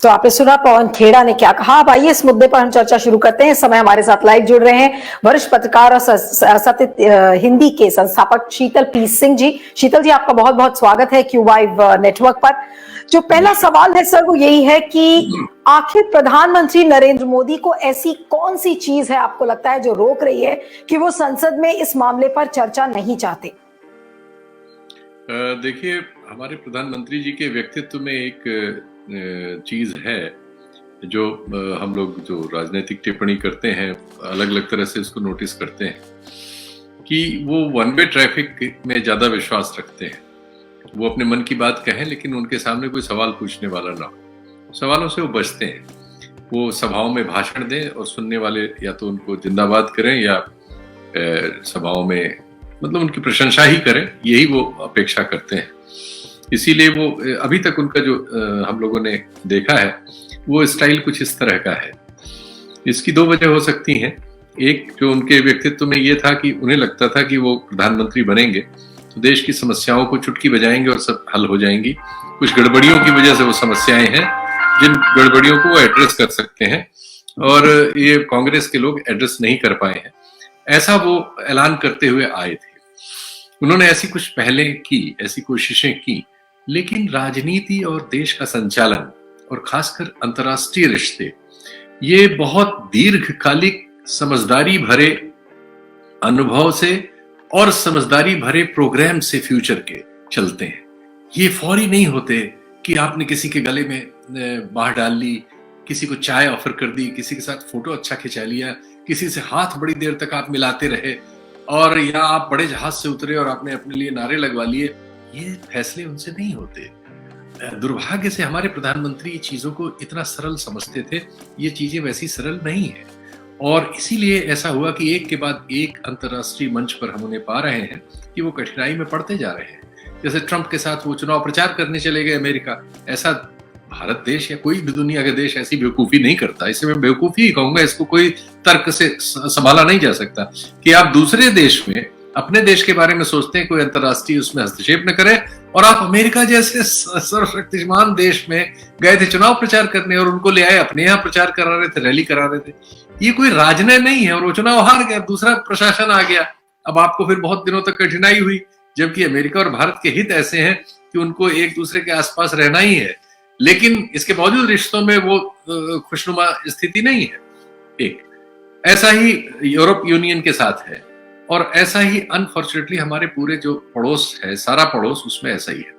तो आपने सुना पवन खेड़ा ने क्या कहा। अब आइए इस मुद्दे पर हम चर्चा शुरू करते हैं। इस समय हमारे साथ लाइव जुड़ रहे हैं वरिष्ठ पत्रकार और सत्य हिंदी के संस्थापक शीतल पी सिंह जी। शीतल जी, आपका बहुत बहुत स्वागत है क्यूवाइव नेटवर्क पर। जो पहला सवाल है सर, वो यही है कि आखिर प्रधानमंत्री नरेंद्र मोदी को ऐसी कौन सी चीज है आपको लगता है जो रोक रही है कि वो संसद में इस मामले पर चर्चा नहीं चाहते? देखिए, हमारे प्रधानमंत्री जी के व्यक्तित्व में एक चीज है जो हम लोग जो राजनीतिक टिप्पणी करते हैं अलग अलग तरह से उसको नोटिस करते हैं कि वो वन वे ट्रैफिक में ज्यादा विश्वास रखते हैं। वो अपने मन की बात कहें लेकिन उनके सामने कोई सवाल पूछने वाला ना हो, सवालों से वो बचते हैं। वो सभाओं में भाषण दें और सुनने वाले या तो उनको जिंदाबाद करें या सभाओं में मतलब उनकी प्रशंसा ही करें, यही वो अपेक्षा करते हैं। इसीलिए वो अभी तक उनका जो हम लोगों ने देखा है वो स्टाइल कुछ इस तरह का है। इसकी दो वजह हो सकती हैं। एक जो उनके व्यक्तित्व में ये था कि उन्हें लगता था कि वो प्रधानमंत्री बनेंगे तो देश की समस्याओं को चुटकी बजाएंगे और सब हल हो जाएंगी। कुछ गड़बड़ियों की वजह से वो समस्याएं हैं जिन गड़बड़ियों को वो एड्रेस कर सकते हैं और ये कांग्रेस के लोग एड्रेस नहीं कर पाए हैं, ऐसा वो ऐलान करते हुए आए थे। उन्होंने ऐसी कुछ पहलें की, ऐसी कोशिशें की, लेकिन राजनीति और देश का संचालन और खासकर अंतर्राष्ट्रीय रिश्ते ये बहुत दीर्घकालिक समझदारी भरे अनुभव से और समझदारी भरे प्रोग्राम से फ्यूचर के चलते हैं। ये फौरी नहीं होते कि आपने किसी के गले में बाह डाल ली, किसी को चाय ऑफर कर दी, किसी के साथ फोटो अच्छा खिंचा लिया, किसी से हाथ बड़ी देर तक आप मिलाते रहे और या आप बड़े जहाज से उतरे और आपने अपने लिए नारे लगवा लिए। ये फैसले उनसे नहीं होते। दुर्भाग्य से हमारे प्रधानमंत्री चीजों को इतना सरल समझते थे, ये चीजें वैसी सरल नहीं है और इसीलिए ऐसा हुआ कि एक के बाद एक अंतर्राष्ट्रीय मंच पर हम उन्हें पा रहे हैं कि वो कठिनाई में पड़ते जा रहे हैं। जैसे ट्रंप के साथ वो चुनाव प्रचार करने चले गए अमेरिका। ऐसा भारत देश या कोई भी दुनिया का देश ऐसी बेवकूफी नहीं करता। इसे मैं बेवकूफी ही कहूंगा, इसको कोई तर्क से संभाला नहीं जा सकता कि आप दूसरे देश में अपने देश के बारे में सोचते हैं कोई अंतर्राष्ट्रीय उसमें हस्तक्षेप न करे और आप अमेरिका जैसे सर्वशक्तिमान देश में गए थे चुनाव प्रचार करने और उनको ले आए, अपने यहाँ प्रचार करा रहे थे, रैली करा रहे थे। ये कोई राजनय नहीं है और वो चुनाव हार गया, दूसरा प्रशासन आ गया। अब आपको फिर बहुत दिनों तक कठिनाई हुई, जबकि अमेरिका और भारत के हित ऐसे हैं कि उनको एक दूसरे के आसपास रहना ही है, लेकिन इसके बावजूद रिश्तों में वो खुशनुमा स्थिति नहीं है। एक ऐसा ही यूरोप यूनियन के साथ है और ऐसा ही अनफॉर्चुनेटली हमारे पूरे जो पड़ोस है, सारा पड़ोस, उसमें ऐसा ही है।